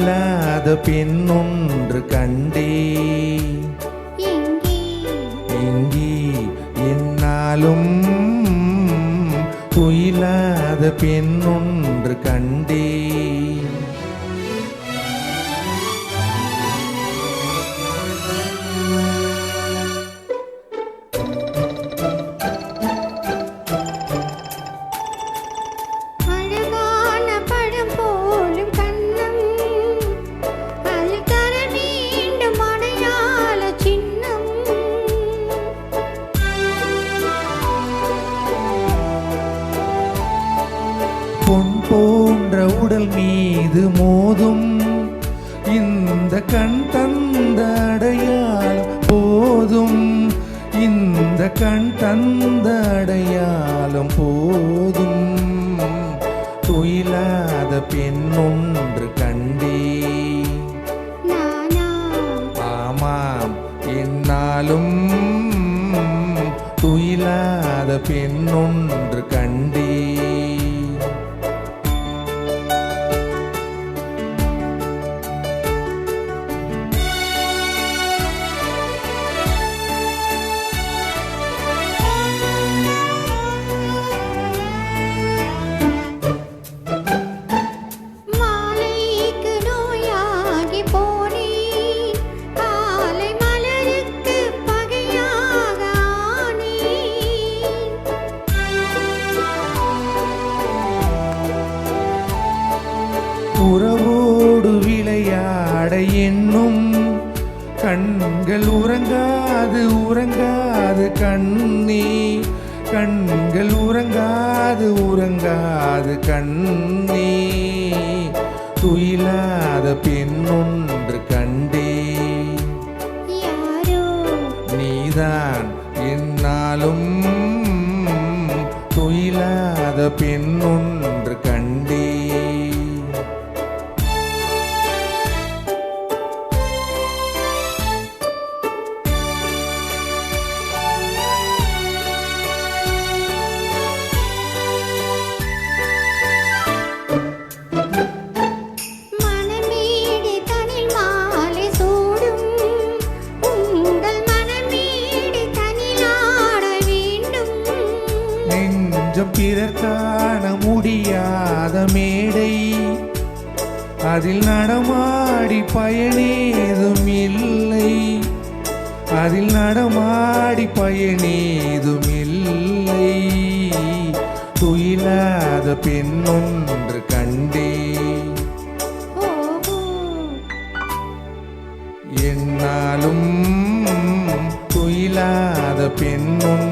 துயிலாத பெண்ணொன்று கண்டே எங்கே என்னாலும் துயிலாத பெண்ணொன்று கண்டே பொன் போன்ற உடல் மீது மோதும் இந்த கண் தந்த அடையாளம் போதும், இந்த கண் தந்த அடையாளம் போதும். துயிலாத பெண்ணொன்று கண்டே ஆமாம் என்னாலும் துயிலாத பெண்ணொன்று கண்டே. உறவோடு விளையாட எண்ணும் கண்கள் உறங்காது உறங்காது கண்ணே, கண்கள் உறங்காது உறங்காது கண்ணே. துயிலாத பெண்ணொன்று கண்டே நீதான் என்னாலும் துயிலாத பெண்ணொன்று கண்டே. பிறர் காண முடியாத மேடை அதில் நடமாடி பயனேதும் இல்லை, அதில் நடமாடி பயனேதும் இல்லை. துயிலாத பெண்ணொன்று கண்டே என்னாலும் துயிலாத பெண்ணொன்று